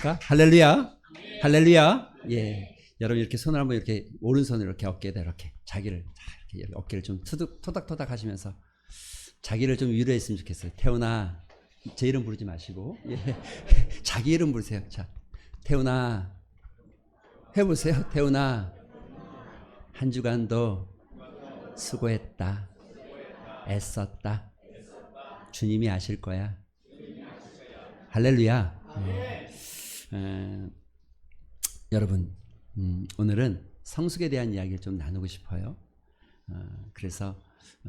할렐루야. 할렐루야. 예. 여러분 이렇게 손을 한번 이렇게 오른손을 이렇게 어깨에다 이렇게 자기를 이렇게 어깨를 좀 토닥토닥 하시면서 자기를 좀 위로했으면 좋겠어요. 태훈아, 제 이름 부르지 마시고 예. 자기 이름 부르세요. 자, 태훈아 해보세요. 태훈아, 한 주간도 수고했다. 애썼다. 주님이 아실 거야. 할렐루야. 여러분, 오늘은 성숙에 대한 이야기를 좀 나누고 싶어요. 그래서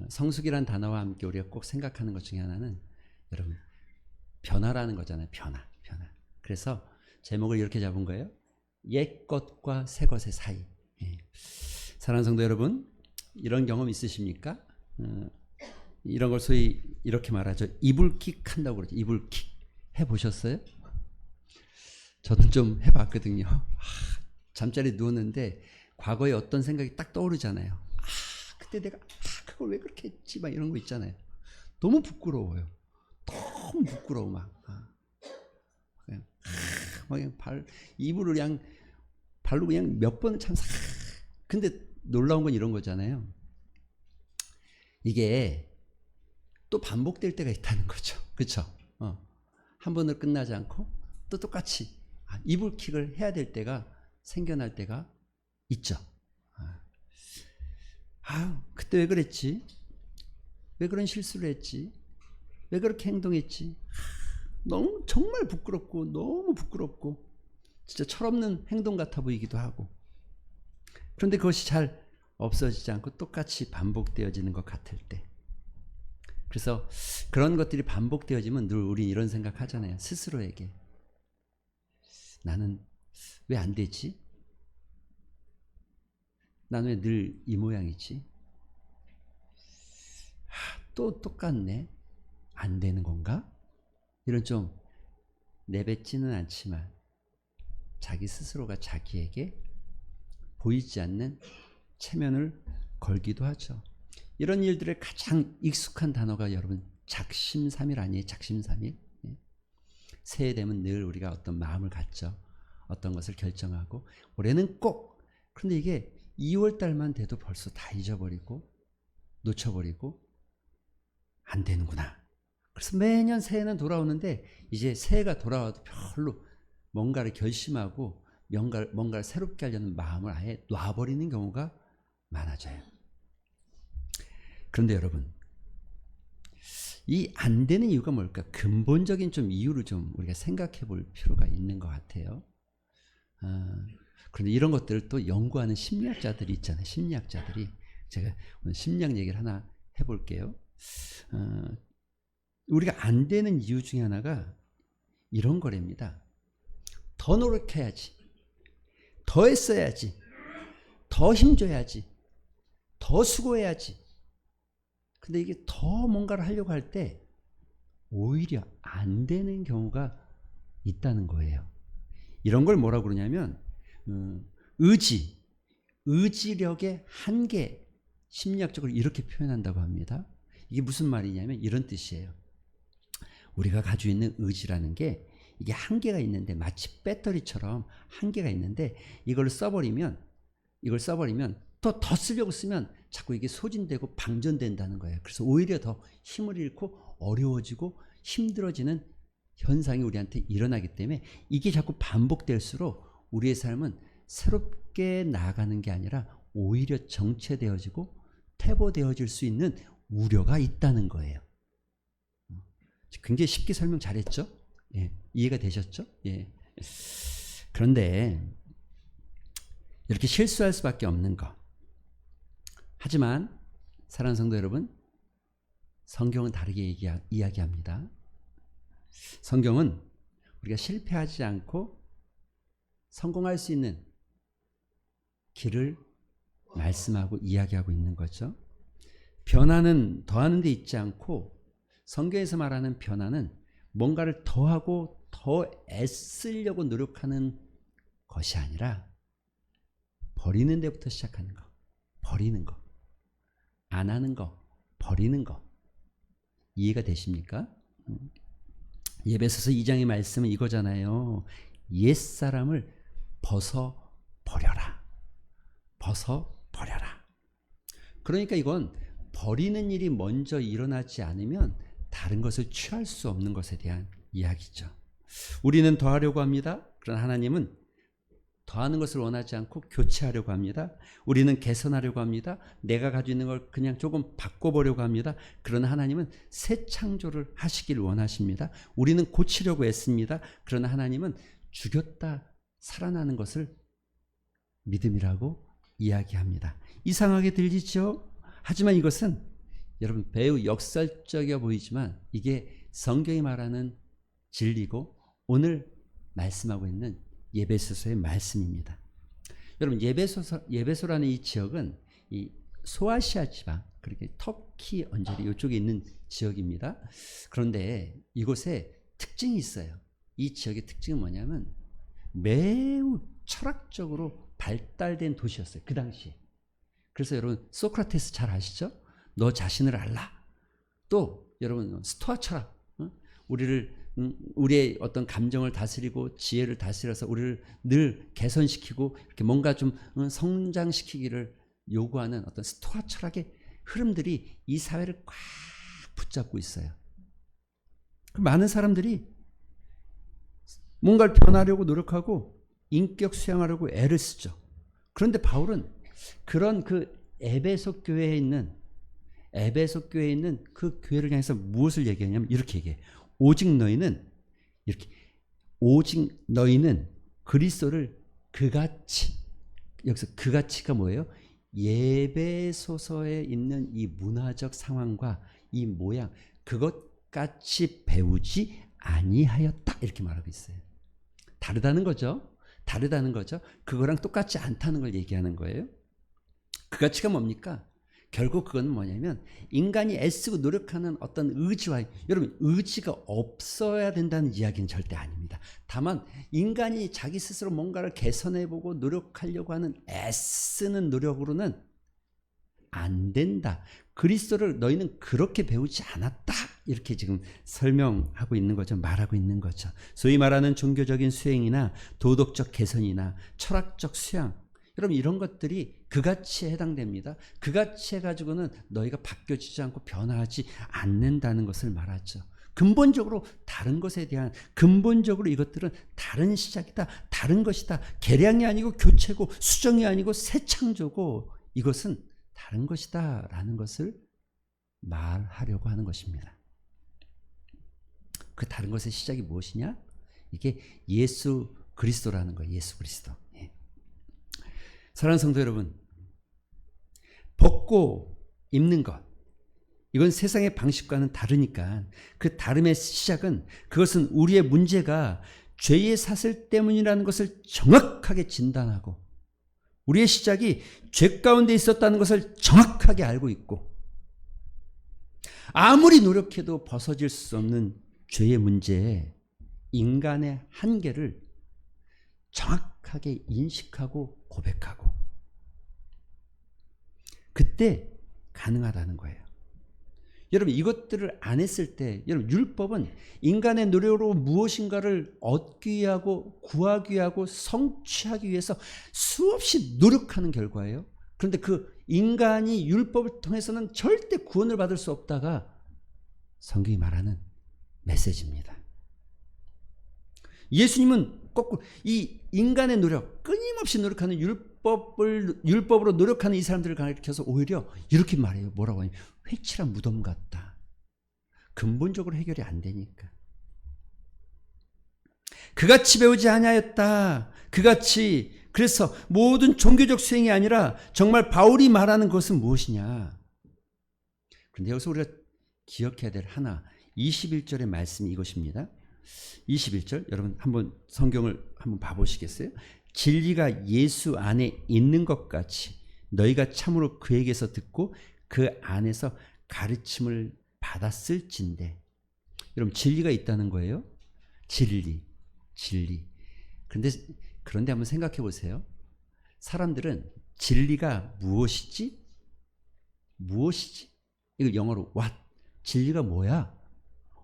성숙이란 단어와 함께 우리가 꼭 생각하는 것 중에 하나는 여러분 변화라는 거잖아요. 변화. 그래서 제목을 이렇게 잡은 거예요. 옛 것과 새 것의 사이. 사랑하는 성도 여러분, 이런 경험 있으십니까? 이런 걸 소위 이렇게 말하죠. 이불킥 한다고 그러죠. 이불킥. 해보셨어요? 저도 좀 해봤거든요. 잠자리에 누웠는데 과거에 어떤 생각이 딱 떠오르잖아요. 그때 내가 그걸 왜 그렇게 했지? 막 이런 거 있잖아요. 너무 부끄러워요. 너무 부끄러워 막. 그냥 이불을 그냥 발로 그냥 몇 번 참. 근데 놀라운 건 이런 거잖아요. 이게 또 반복될 때가 있다는 거죠. 그렇죠? 한 번으로 끝나지 않고 또 똑같이 이불킥을 해야 될 때가 생겨날 때가 있죠. 그때 왜 그랬지? 왜 그런 실수를 했지? 왜 그렇게 행동했지? 너무 정말 부끄럽고 너무 부끄럽고 진짜 철없는 행동 같아 보이기도 하고, 그런데 그것이 잘 없어지지 않고 똑같이 반복되어지는 것 같을 때, 그래서 그런 것들이 반복되어지면 늘 우리 이런 생각 하잖아요. 스스로에게 나는 왜 안 되지? 난 왜 늘 이 모양이지? 또 똑같네. 안 되는 건가? 이런 좀 내뱉지는 않지만 자기 스스로가 자기에게 보이지 않는 체면을 걸기도 하죠. 이런 일들에 가장 익숙한 단어가 여러분 작심삼일 아니에요? 작심삼일. 새해 되면 늘 우리가 어떤 마음을 갖죠. 어떤 것을 결정하고 올해는 꼭. 그런데 이게 2월 달만 돼도 벌써 다 잊어버리고 놓쳐버리고 안 되는구나. 그래서 매년 새해는 돌아오는데 이제 새해가 돌아와도 별로 뭔가를 결심하고 뭔가를 새롭게 하려는 마음을 아예 놔버리는 경우가 많아져요. 그런데 여러분, 이 안 되는 이유가 뭘까? 근본적인 좀 이유를 좀 우리가 생각해 볼 필요가 있는 것 같아요. 그런데 이런 것들을 또 연구하는 심리학자들이 있잖아요. 심리학자들이. 제가 오늘 심리학 얘기를 하나 해볼게요. 우리가 안 되는 이유 중에 하나가 이런 거랍니다. 더 노력해야지. 더 했어야지. 더 힘줘야지. 더 수고해야지. 근데 이게 더 뭔가를 하려고 할 때 오히려 안 되는 경우가 있다는 거예요. 이런 걸 뭐라고 그러냐면 의지력의 한계, 심리학적으로 이렇게 표현한다고 합니다. 이게 무슨 말이냐면 이런 뜻이에요. 우리가 가지고 있는 의지라는 게 이게 한계가 있는데, 마치 배터리처럼 한계가 있는데 이걸 써버리면 더 쓰려고 쓰면 자꾸 이게 소진되고 방전된다는 거예요. 그래서 오히려 더 힘을 잃고 어려워지고 힘들어지는 현상이 우리한테 일어나기 때문에 이게 자꾸 반복될수록 우리의 삶은 새롭게 나아가는 게 아니라 오히려 정체되어지고 퇴보되어질 수 있는 우려가 있다는 거예요. 굉장히 쉽게 설명 잘했죠? 예, 이해가 되셨죠? 예. 그런데 이렇게 실수할 수밖에 없는 거. 하지만 사랑하는 성도 여러분, 성경은 다르게 이야기합니다. 성경은 우리가 실패하지 않고 성공할 수 있는 길을 말씀하고 이야기하고 있는 거죠. 변화는 더하는 데 있지 않고, 성경에서 말하는 변화는 뭔가를 더하고 더 애쓰려고 노력하는 것이 아니라 버리는 데부터 시작하는 거. 버리는 거. 안 하는 거. 버리는 거. 이해가 되십니까? 에베소서 2장의 말씀은 이거잖아요. 옛사람을 벗어버려라. 벗어버려라. 그러니까 이건 버리는 일이 먼저 일어나지 않으면 다른 것을 취할 수 없는 것에 대한 이야기죠. 우리는 더하려고 합니다. 그러나 하나님은 더하는 것을 원하지 않고 교체하려고 합니다. 우리는 개선하려고 합니다. 내가 가지고 있는 걸 그냥 조금 바꿔보려고 합니다. 그러나 하나님은 새 창조를 하시길 원하십니다. 우리는 고치려고 애씁니다. 그러나 하나님은 죽였다 살아나는 것을 믿음이라고 이야기합니다. 이상하게 들리죠? 하지만 이것은 여러분 매우 역설적이어 보이지만 이게 성경이 말하는 진리고 오늘 말씀하고 있는 예배소서의 말씀입니다. 여러분 예배소라는 이 지역은 이 소아시아 지방, 그렇게 터키 언저리 이쪽에 있는 지역입니다. 그런데 이곳에 특징이 있어요. 이 지역의 특징은 뭐냐면 매우 철학적으로 발달된 도시였어요. 그 당시에. 그래서 여러분 소크라테스 잘 아시죠? 너 자신을 알라. 또 여러분 스토아 철학, 우리의 어떤 감정을 다스리고 지혜를 다스려서 우리를 늘 개선시키고 이렇게 뭔가 좀 성장시키기를 요구하는 어떤 스토아 철학의 흐름들이 이 사회를 꽉 붙잡고 있어요. 많은 사람들이 뭔가를 변하려고 노력하고 인격 수양하려고 애를 쓰죠. 그런데 바울은 그런 그 에베소 교회에 있는 그 교회를 향해서 무엇을 얘기하냐면 이렇게 얘기해. 오직 너희는 그리스도를 그같이, 여기서 그같이가 뭐예요? 예배소서에 있는 이 문화적 상황과 이 모양, 그것같이 배우지 아니하였다. 이렇게 말하고 있어요. 다르다는 거죠. 그거랑 똑같지 않다는 걸 얘기하는 거예요. 그가치가 뭡니까? 결국 그건 뭐냐면 인간이 애쓰고 노력하는 어떤 의지와, 여러분 의지가 없어야 된다는 이야기는 절대 아닙니다. 다만 인간이 자기 스스로 뭔가를 개선해보고 노력하려고 하는 애쓰는 노력으로는 안 된다. 그리스도를 너희는 그렇게 배우지 않았다. 이렇게 지금 설명하고 있는 거죠. 말하고 있는 거죠. 소위 말하는 종교적인 수행이나 도덕적 개선이나 철학적 수양, 여러분 이런 것들이 그가치에 해당됩니다. 그가치 해가지고는 너희가 바뀌어지지 않고 변화하지 않는다는 것을 말하죠. 근본적으로 다른 것에 대한, 근본적으로 이것들은 다른 시작이다, 다른 것이다. 개량이 아니고 교체고, 수정이 아니고 새 창조고, 이것은 다른 것이다 라는 것을 말하려고 하는 것입니다. 그 다른 것의 시작이 무엇이냐? 이게 예수 그리스도라는 거예요. 예수 그리스도. 사랑하는 성도 여러분, 벗고 입는 것, 이건 세상의 방식과는 다르니까 그 다름의 시작은, 그것은 우리의 문제가 죄의 사슬 때문이라는 것을 정확하게 진단하고 우리의 시작이 죄 가운데 있었다는 것을 정확하게 알고 있고, 아무리 노력해도 벗어질 수 없는 죄의 문제에 인간의 한계를 정확하게 인식하고 고백하고, 그때 가능하다는 거예요. 여러분 이것들을 안 했을 때, 여러분 율법은 인간의 노력으로 무엇인가를 얻기 위하고 구하기 위하고 성취하기 위해서 수없이 노력하는 결과예요. 그런데 그 인간이 율법을 통해서는 절대 구원을 받을 수 없다가 성경이 말하는 메시지입니다. 예수님은 거꾸로 이 인간의 노력, 끊임없이 노력하는 율법으로 노력하는 이 사람들을 가리켜서 오히려 이렇게 말해요. 뭐라고 하냐면 회칠한 무덤 같다. 근본적으로 해결이 안 되니까. 그같이 배우지 아니하였다. 그같이. 그래서 모든 종교적 수행이 아니라 정말 바울이 말하는 것은 무엇이냐. 그런데 여기서 우리가 기억해야 될 하나, 21절의 말씀이 이것입니다. 21절 여러분 한번 성경을 한번 봐보시겠어요? 진리가 예수 안에 있는 것 같이 너희가 참으로 그에게서 듣고 그 안에서 가르침을 받았을진데. 여러분 진리가 있다는 거예요. 진리. 그런데 한번 생각해 보세요. 사람들은 진리가 무엇이지? 이걸 영어로 what? 진리가 뭐야?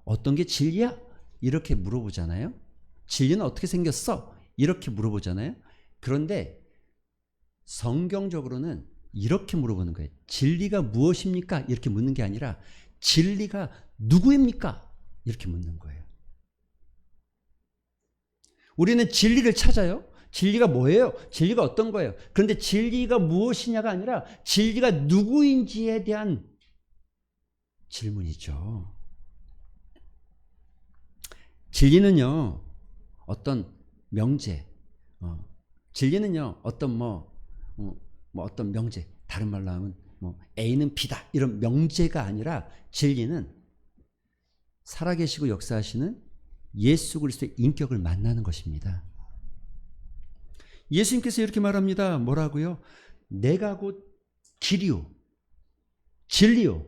어떤 게 진리야? 이렇게 물어보잖아요. 진리는 어떻게 생겼어? 이렇게 물어보잖아요. 그런데 성경적으로는 이렇게 물어보는 거예요. 진리가 무엇입니까? 이렇게 묻는 게 아니라 진리가 누구입니까? 이렇게 묻는 거예요. 우리는 진리를 찾아요. 진리가 뭐예요? 진리가 어떤 거예요? 그런데 진리가 무엇이냐가 아니라 진리가 누구인지에 대한 질문이죠. 진리는요, 어떤 명제, 진리는요, 어떤 어떤 명제, 다른 말로 하면 A는 B다 이런 명제가 아니라 진리는 살아계시고 역사하시는 예수 그리스도의 인격을 만나는 것입니다. 예수님께서 이렇게 말합니다. 뭐라고요? 내가 곧 길이요 진리요.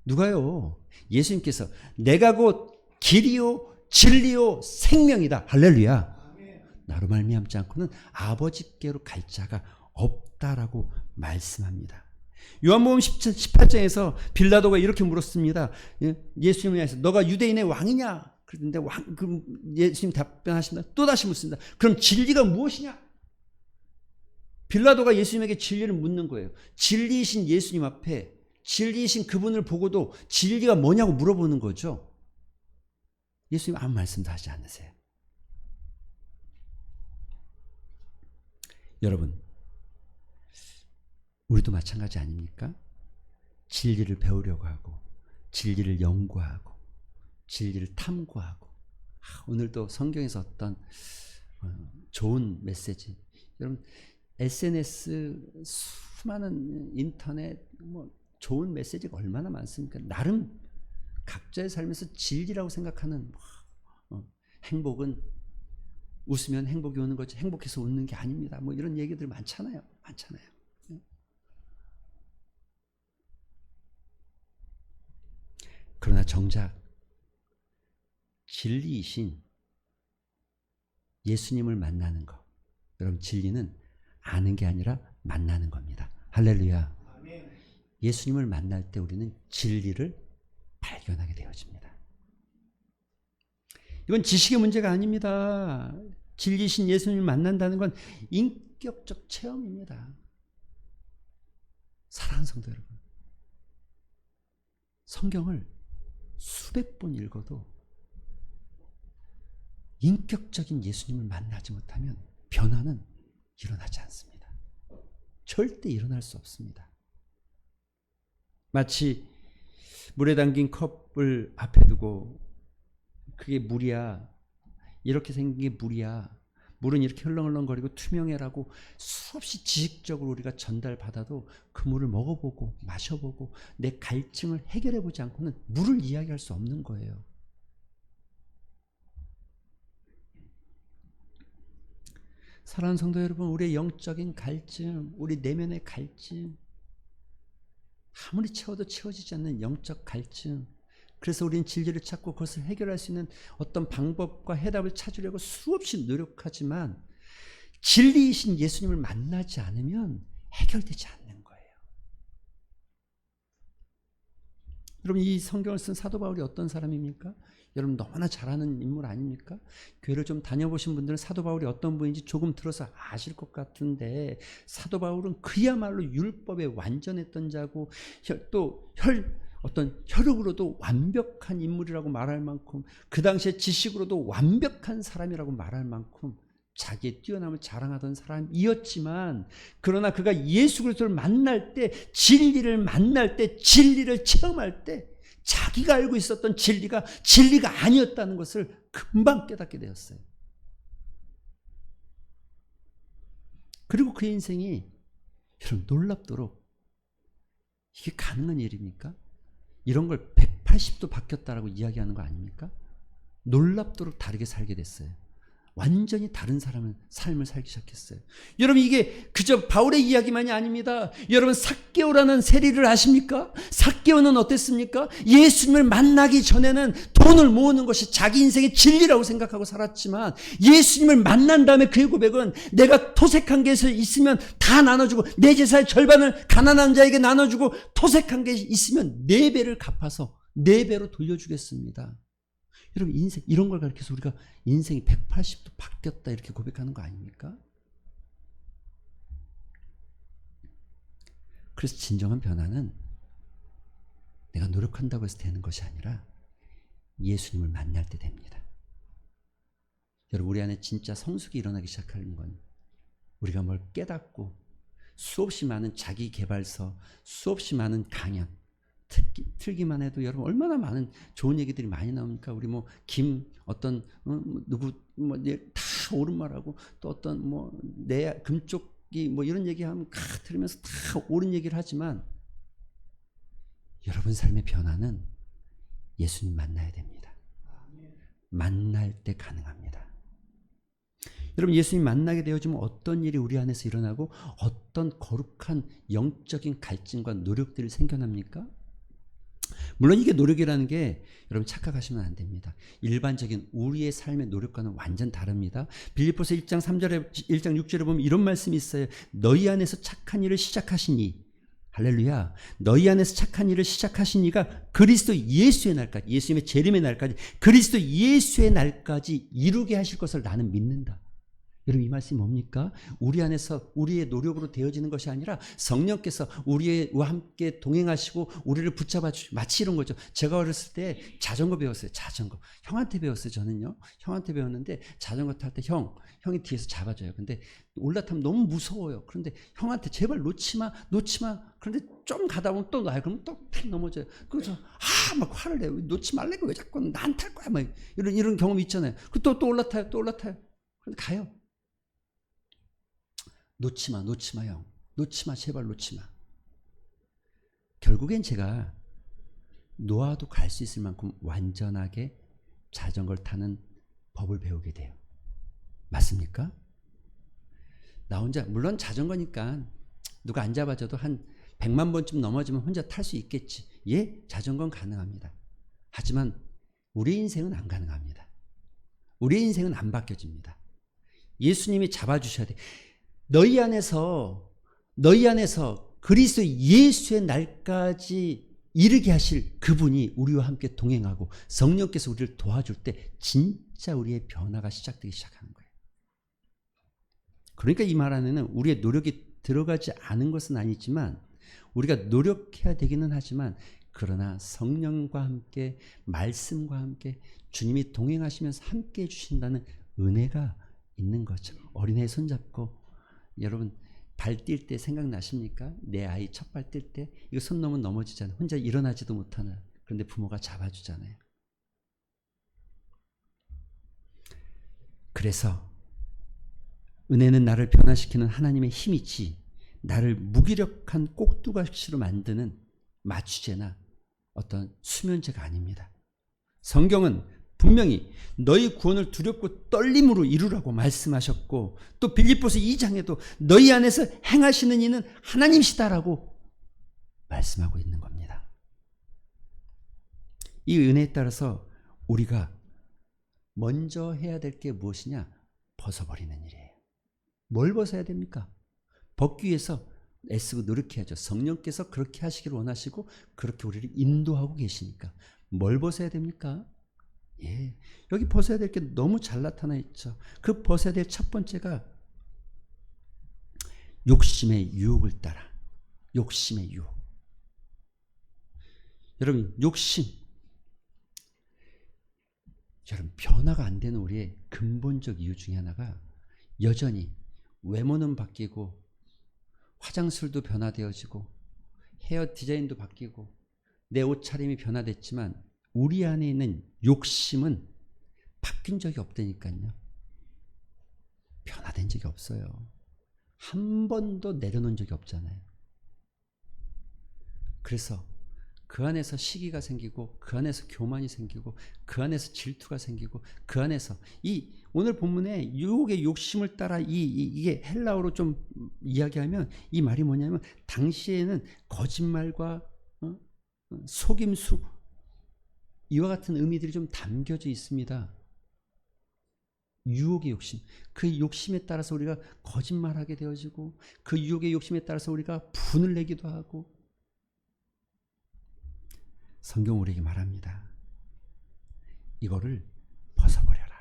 누가요? 예수님께서 내가 곧 길이요 진리요 생명이다. 할렐루야. 나로 말미암지 않고는 아버지께로 갈 자가 없다라고 말씀합니다. 요한복음 18장에서 빌라도가 이렇게 물었습니다. 예수님을 향해서 너가 유대인의 왕이냐? 그런데 그럼 예수님 답변하신다. 또다시 묻습니다. 그럼 진리가 무엇이냐? 빌라도가 예수님에게 진리를 묻는 거예요. 진리이신 예수님 앞에 진리이신 그분을 보고도 진리가 뭐냐고 물어보는 거죠. 예수님 아무 말씀도 하지 않으세요. 여러분, 우리도 마찬가지 아닙니까? 진리를 배우려고 하고 진리를 연구하고 진리를 탐구하고 오늘도 성경에서 어떤 좋은 메시지, 여러분 SNS 수많은 인터넷 좋은 메시지가 얼마나 많습니까? 나름 각자의 삶에서 진리라고 생각하는 행복은 웃으면 행복이 오는 거지 행복해서 웃는 게 아닙니다. 이런 얘기들 많잖아요. 그러나 정작 진리이신 예수님을 만나는 것, 여러분 진리는 아는 게 아니라 만나는 겁니다. 할렐루야. 예수님을 만날 때 우리는 진리를 발견하게 되어집니다. 이건 지식의 문제가 아닙니다. 진리신 예수님을 만난다는 건 인격적 체험입니다. 사랑하는 성도 여러분, 성경을 수백 번 읽어도 인격적인 예수님을 만나지 못하면 변화는 일어나지 않습니다. 절대 일어날 수 없습니다. 마치 물에 담긴 컵을 앞에 두고 그게 물이야, 이렇게 생긴 게 물이야, 물은 이렇게 흘렁흘렁거리고 투명해라고 수없이 지식적으로 우리가 전달받아도 그 물을 먹어보고 마셔보고 내 갈증을 해결해보지 않고는 물을 이야기할 수 없는 거예요. 사랑하는 성도 여러분, 우리의 영적인 갈증, 우리 내면의 갈증, 아무리 채워도 채워지지 않는 영적 갈증, 그래서 우리는 진리를 찾고 그것을 해결할 수 있는 어떤 방법과 해답을 찾으려고 수없이 노력하지만 진리이신 예수님을 만나지 않으면 해결되지 않는 거예요. 여러분, 이 성경을 쓴 사도 바울이 어떤 사람입니까? 여러분 너무나 잘 아는 인물 아닙니까? 교회를 좀 다녀보신 분들은 사도 바울이 어떤 분인지 조금 들어서 아실 것 같은데, 사도 바울은 그야말로 율법에 완전했던 자고 또 어떤 혈육으로도 완벽한 인물이라고 말할 만큼, 그 당시에 지식으로도 완벽한 사람이라고 말할 만큼 자기의 뛰어남을 자랑하던 사람이었지만, 그러나 그가 예수 그리스도를 만날 때, 진리를 만날 때, 진리를 체험할 때 자기가 알고 있었던 진리가 아니었다는 것을 금방 깨닫게 되었어요. 그리고 그의 인생이 여러분 놀랍도록, 이게 가능한 일입니까? 이런 걸 180도 바뀌었다라고 이야기하는 거 아닙니까? 놀랍도록 다르게 살게 됐어요. 완전히 다른 삶을 살기 시작했어요. 여러분, 이게 그저 바울의 이야기만이 아닙니다. 여러분, 삭개오라는 세리를 아십니까? 삭개오는 어땠습니까? 예수님을 만나기 전에는 돈을 모으는 것이 자기 인생의 진리라고 생각하고 살았지만, 예수님을 만난 다음에 그의 고백은 내가 토색한 게 있으면 다 나눠주고, 내 재산의 절반을 가난한 자에게 나눠주고, 토색한 게 있으면 4배를 갚아서 4배로 돌려주겠습니다. 여러분 인생 이런 걸 가르쳐서 우리가 인생이 180도 바뀌었다 이렇게 고백하는 거 아닙니까? 그래서 진정한 변화는 내가 노력한다고 해서 되는 것이 아니라 예수님을 만날 때 됩니다. 여러분 우리 안에 진짜 성숙이 일어나기 시작하는 건 우리가 뭘 깨닫고 수없이 많은 자기 개발서, 수없이 많은 강연, 틀기만 해도 여러분 얼마나 많은 좋은 얘기들이 많이 나옵니까? 우리 뭐 어떤 누구 다 옳은 말하고 또 어떤 내 금쪽이 이런 얘기하면 들으면서 다 옳은 얘기를 하지만 여러분 삶의 변화는 예수님 만나야 됩니다. 만날 때 가능합니다. 여러분 예수님 만나게 되어지면 어떤 일이 우리 안에서 일어나고 어떤 거룩한 영적인 갈증과 노력들이 생겨납니까? 물론 이게 노력이라는 게 여러분 착각하시면 안 됩니다. 일반적인 우리의 삶의 노력과는 완전 다릅니다. 빌립보서 1장 6절에 보면 이런 말씀이 있어요. 너희 안에서 착한 일을 시작하시니 할렐루야. 너희 안에서 착한 일을 시작하신 이가 그리스도 예수의 날까지, 예수님의 재림의 날까지, 그리스도 예수의 날까지 이루게 하실 것을 나는 믿는다. 여러분 이 말씀이 뭡니까? 우리 안에서 우리의 노력으로 되어지는 것이 아니라 성령께서 우리와 함께 동행하시고 우리를 붙잡아 주시고 마치 이런 거죠. 제가 어렸을 때 자전거 배웠어요. 자전거. 형한테 배웠어요. 저는요. 형한테 배웠는데 자전거 탈 때 형이 뒤에서 잡아줘요. 근데 올라타면 너무 무서워요. 그런데 형한테 제발 놓지 마. 그런데 좀 가다 보면 또 놔요. 그러면 또 탁 넘어져요. 그래서 막 화를 내요. 놓지 말라고 왜 자꾸 난 탈 거야. 막 이런 경험이 있잖아요. 또 올라타요. 그런데 가요. 놓지 마, 형. 놓지 마, 제발 놓지 마. 결국엔 제가 놓아도 갈 수 있을 만큼 완전하게 자전거를 타는 법을 배우게 돼요. 맞습니까? 나 혼자, 물론 자전거니까 누가 안 잡아줘도 한 100만 번쯤 넘어지면 혼자 탈 수 있겠지. 예, 자전거는 가능합니다. 하지만 우리 인생은 안 가능합니다. 우리 인생은 안 바뀌어집니다. 예수님이 잡아주셔야 돼. 너희 안에서 그리스도 예수의 날까지 이르게 하실 그분이 우리와 함께 동행하고 성령께서 우리를 도와줄 때 진짜 우리의 변화가 시작되기 시작하는 거예요. 그러니까 이 말 안에는 우리의 노력이 들어가지 않은 것은 아니지만 우리가 노력해야 되기는 하지만 그러나 성령과 함께 말씀과 함께 주님이 동행하시면서 함께 해주신다는 은혜가 있는 거죠. 어린애 손잡고 여러분 발 뛸 때 생각나십니까? 내 아이 첫 발 뛸 때 이거 손 넘으면 넘어지잖아요. 혼자 일어나지도 못하는. 그런데 부모가 잡아주잖아요. 그래서 은혜는 나를 변화시키는 하나님의 힘이지 나를 무기력한 꼭두각시로 만드는 마취제나 어떤 수면제가 아닙니다. 성경은 분명히 너희 구원을 두렵고 떨림으로 이루라고 말씀하셨고 또 빌립보서 2장에도 너희 안에서 행하시는 이는 하나님이시다라고 말씀하고 있는 겁니다. 이 은혜에 따라서 우리가 먼저 해야 될 게 무엇이냐? 벗어버리는 일이에요. 뭘 벗어야 됩니까? 벗기 위해서 애쓰고 노력해야죠. 성령께서 그렇게 하시기를 원하시고 그렇게 우리를 인도하고 계시니까. 뭘 벗어야 됩니까? 예, 여기 벗어야 될 게 너무 잘 나타나 있죠. 그 벗어야 될 첫 번째가 욕심의 유혹을 따라. 욕심의 유혹. 여러분 여러분 변화가 안 되는 우리의 근본적 이유 중에 하나가 여전히 외모는 바뀌고 화장술도 변화되어지고 헤어 디자인도 바뀌고 내 옷차림이 변화됐지만 우리 안에 있는 욕심은 바뀐 적이 없다니까요. 변화된 적이 없어요. 한 번도 내려놓은 적이 없잖아요. 그래서 그 안에서 시기가 생기고 그 안에서 교만이 생기고 그 안에서 질투가 생기고 그 안에서 이 오늘 본문에 유혹의 욕심을 따라 이게 헬라어로 좀 이야기하면 이 말이 뭐냐면 당시에는 거짓말과 속임수 이와 같은 의미들이 좀 담겨져 있습니다. 유혹의 욕심. 그 욕심에 따라서 우리가 거짓말하게 되어지고 그 유혹의 욕심에 따라서 우리가 분을 내기도 하고 성경 우리에게 말합니다. 이거를 벗어버려라.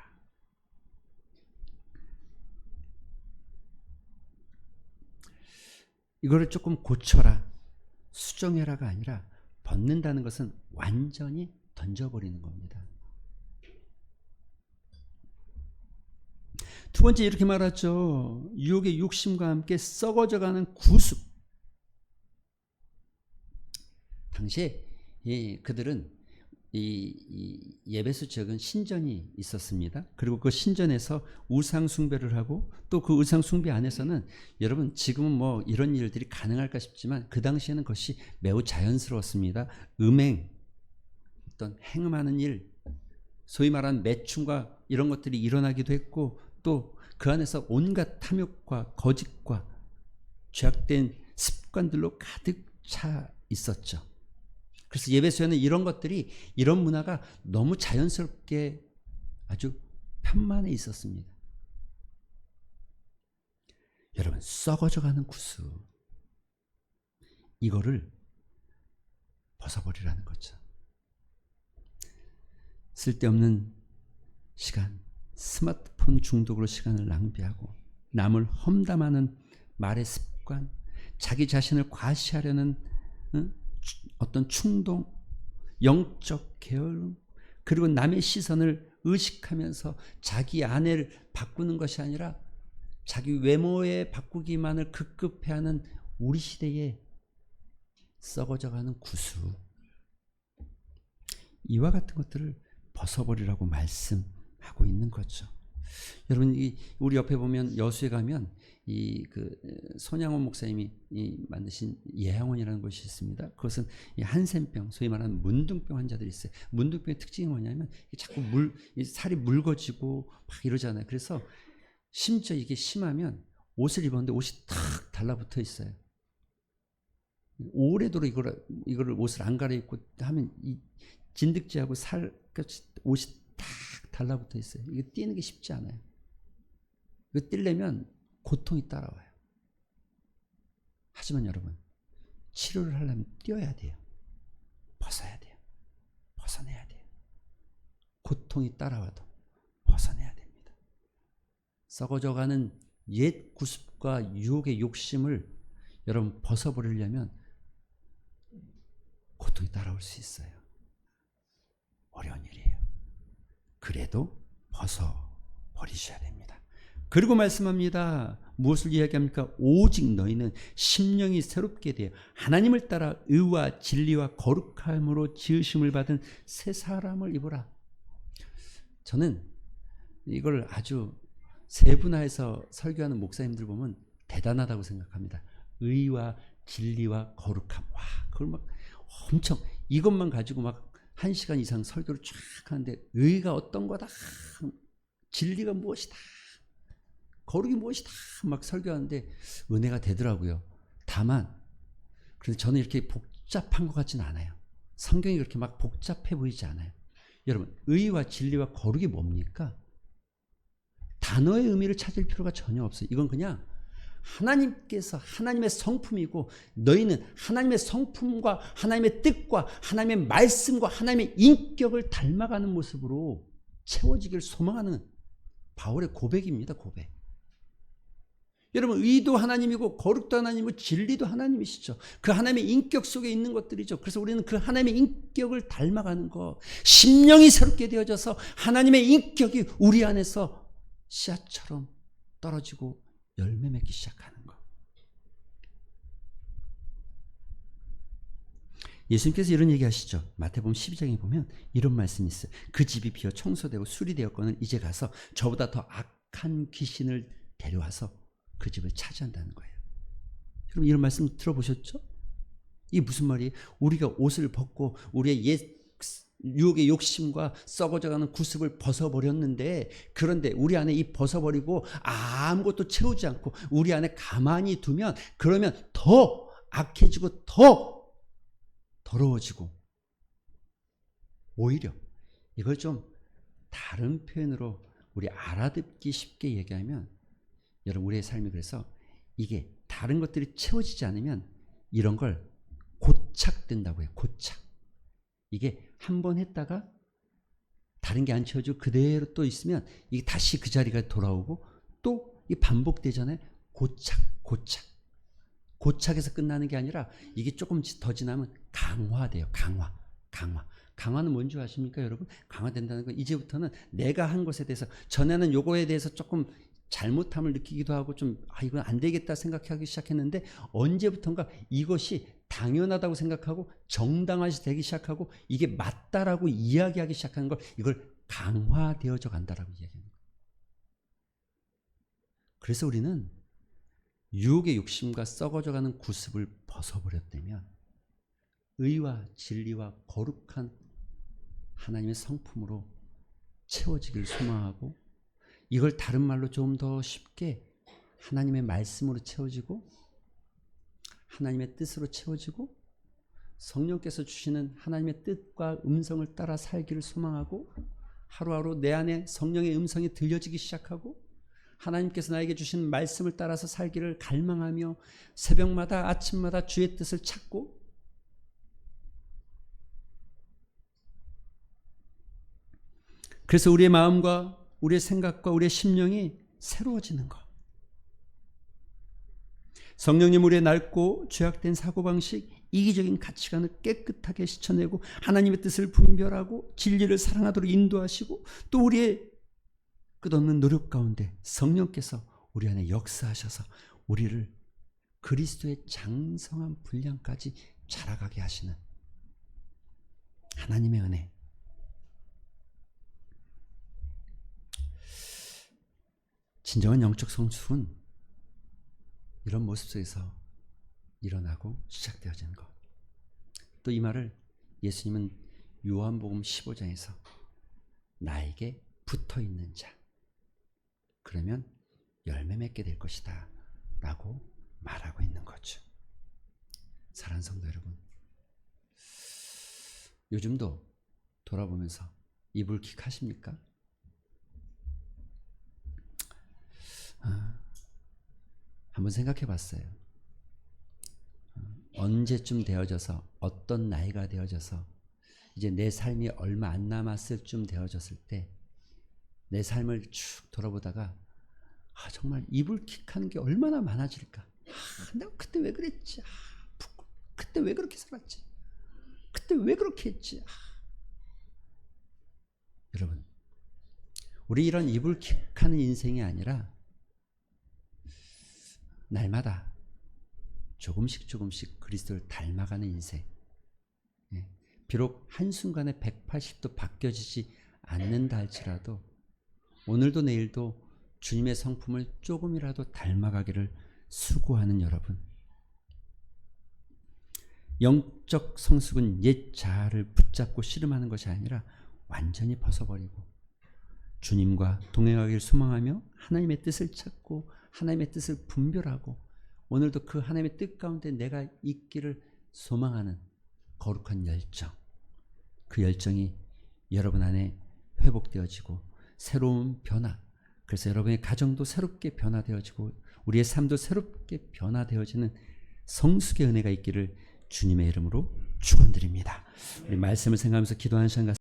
이거를 조금 고쳐라, 수정해라가 아니라 벗는다는 것은 완전히 던져버리는 겁니다. 두 번째 이렇게 말하죠. 유혹의 욕심과 함께 썩어져가는 구습. 당시에 그들은 이 예베소 지역은 신전이 있었습니다. 그리고 그 신전에서 우상 숭배를 하고 또 그 우상 숭배 안에서는 여러분 지금은 뭐 이런 일들이 가능할까 싶지만 그 당시에는 그것이 매우 자연스러웠습니다. 음행, 어떤 행음하는 일, 소위 말하는 매춘과 이런 것들이 일어나기도 했고 또 그 안에서 온갖 탐욕과 거짓과 죄악된 습관들로 가득 차 있었죠. 그래서 예배소에는 이런 것들이, 이런 문화가 너무 자연스럽게 아주 편만해 있었습니다. 여러분, 썩어져가는 구수, 이거를 벗어버리라는 거죠. 쓸데없는 시간, 스마트폰 중독으로 시간을 낭비하고 남을 험담하는 말의 습관, 자기 자신을 과시하려는 어떤 충동, 영적 게으름, 그리고 남의 시선을 의식하면서 자기 안을 바꾸는 것이 아니라 자기 외모에 바꾸기만을 급급해하는 우리 시대에 썩어져가는 구수, 이와 같은 것들을 벗어버리라고 말씀하고 있는 거죠. 여러분, 우리 옆에 보면 여수에 가면 그 손양원 목사님이 만드신 예향원이라는 곳이 있습니다. 그것은 한센병, 소위 말하는 문둥병 환자들이 있어요. 문둥병의 특징이 뭐냐면 자꾸 살이 mul거지고 막 이러잖아요. 그래서 심지어 이게 심하면 옷을 입었는데 옷이 탁 달라붙어 있어요. 오래도록 이거를 옷을 안 갈아입고 하면 이 진드기하고 살같이 옷이 탁 달라붙어 있어요. 이거 띄는 게 쉽지 않아요. 이거 띄려면 고통이 따라와요. 하지만 여러분, 치료를 하려면 띄어야 돼요. 벗어야 돼요. 벗어내야 돼요. 고통이 따라와도 벗어내야 됩니다. 썩어져가는 옛 구습과 유혹의 욕심을 여러분 벗어버리려면 고통이 따라올 수 있어요. 어려운 일이에요. 그래도 벗어버리셔야 됩니다. 그리고 말씀합니다. 무엇을 이야기합니까? 오직 너희는 심령이 새롭게 되어 하나님을 따라 의와 진리와 거룩함으로 지으심을 받은 새 사람을 입으라. 저는 이걸 아주 세분화해서 설교하는 목사님들 보면 대단하다고 생각합니다. 의와 진리와 거룩함. 와, 그걸 막 엄청 이것만 가지고 막 1시간 이상 설교를 쫙 하는데, 의가 어떤 거다, 진리가 무엇이다, 거룩이 무엇이다 막 설교하는데 은혜가 되더라고요. 다만 그래서 저는 이렇게 복잡한 것 같지는 않아요. 성경이 그렇게 막 복잡해 보이지 않아요. 여러분, 의와 진리와 거룩이 뭡니까? 단어의 의미를 찾을 필요가 전혀 없어요. 이건 그냥 하나님께서 하나님의 성품이고 너희는 하나님의 성품과 하나님의 뜻과 하나님의 말씀과 하나님의 인격을 닮아가는 모습으로 채워지기를 소망하는 바울의 고백입니다. 고백. 여러분, 의도 하나님이고 거룩도 하나님이고 진리도 하나님이시죠. 그 하나님의 인격 속에 있는 것들이죠. 그래서 우리는 그 하나님의 인격을 닮아가는 것, 심령이 새롭게 되어져서 하나님의 인격이 우리 안에서 씨앗처럼 떨어지고 열매 맺기 시작하는 것. 예수님께서 이런 얘기 하시죠. 마태복음 12장에 보면 이런 말씀이 있어요. 그 집이 비어 청소되고 수리되었거늘 이제 가서 저보다 더 악한 귀신을 데려와서 그 집을 차지한다는 거예요. 여러분, 이런 말씀 들어보셨죠? 이게 무슨 말이에요? 우리가 옷을 벗고 우리의 옛 유혹의 욕심과 썩어져가는 구습을 벗어버렸는데, 그런데 우리 안에 이 벗어버리고 아무것도 채우지 않고 우리 안에 가만히 두면, 그러면 더 악해지고 더 더러워지고, 오히려 이걸 좀 다른 표현으로 우리 알아듣기 쉽게 얘기하면, 여러분, 우리의 삶이 그래서 이게 다른 것들이 채워지지 않으면 이런 걸 고착된다고 해요. 고착. 이게 한 번 했다가 다른 게 안 채워지고 그대로 또 있으면 이게 다시 그 자리가 돌아오고 또 이 반복되잖아요. 고착에서 끝나는 게 아니라 이게 조금 더 지나면 강화돼요. 강화는 뭔지 아십니까, 여러분? 강화된다는 건 이제부터는 내가 한 것에 대해서, 전에는 요거에 대해서 조금 잘못함을 느끼기도 하고 좀 이건 안 되겠다 생각하기 시작했는데, 언제부턴가 이것이 당연하다고 생각하고 정당화시 되기 시작하고 이게 맞다라고 이야기하기 시작하는 걸, 이걸 강화되어져 간다라고 이야기하는 거예요. 그래서 우리는 유혹의 욕심과 썩어져가는 구습을 벗어버렸다면 의와 진리와 거룩한 하나님의 성품으로 채워지길 소망하고, 이걸 다른 말로 좀 더 쉽게 하나님의 말씀으로 채워지고 하나님의 뜻으로 채워지고 성령께서 주시는 하나님의 뜻과 음성을 따라 살기를 소망하고, 하루하루 내 안에 성령의 음성이 들려지기 시작하고 하나님께서 나에게 주신 말씀을 따라서 살기를 갈망하며 새벽마다 아침마다 주의 뜻을 찾고, 그래서 우리의 마음과 우리의 생각과 우리의 심령이 새로워지는 것. 성령님 우리의 낡고 죄악된 사고방식, 이기적인 가치관을 깨끗하게 씻어내고 하나님의 뜻을 분별하고 진리를 사랑하도록 인도하시고, 또 우리의 끝없는 노력 가운데 성령께서 우리 안에 역사하셔서 우리를 그리스도의 장성한 분량까지 자라가게 하시는 하나님의 은혜. 진정한 영적 성숙은 이런 모습 속에서 일어나고 시작되어지는 것. 또 이 말을 예수님은 요한복음 15장에서 나에게 붙어있는 자, 그러면 열매 맺게 될 것이다 라고 말하고 있는 거죠. 사랑하는 성도 여러분, 요즘도 돌아보면서 이불킥하십니까? 한번 생각해 봤어요. 언제쯤 되어져서, 어떤 나이가 되어져서 이제 내 삶이 얼마 안 남았을 쯤 되어졌을 때 내 삶을 쭉 돌아보다가 정말 이불킥하는 게 얼마나 많아질까. 내가 그때 왜 그랬지? 그때 왜 그렇게 살았지? 그때 왜 그렇게 했지? 여러분, 우리 이런 이불킥하는 인생이 아니라 날마다 조금씩 그리스도를 닮아가는 인생. 비록 한순간에 180도 바뀌어지지 않는다 할지라도 오늘도 내일도 주님의 성품을 조금이라도 닮아가기를 수고하는 여러분. 영적 성숙은 옛 자아를 붙잡고 씨름하는 것이 아니라 완전히 벗어버리고 주님과 동행하기를 소망하며 하나님의 뜻을 찾고 하나님의 뜻을 분별하고, 오늘도 그 하나님의 뜻 가운데 내가 있기를 소망하는 거룩한 열정, 그 열정이 여러분 안에 회복되어지고 새로운 변화, 그래서 여러분의 가정도 새롭게 변화되어지고 우리의 삶도 새롭게 변화되어지는 성숙의 은혜가 있기를 주님의 이름으로 축원드립니다. 우리 말씀을 생각하면서 기도하는 시간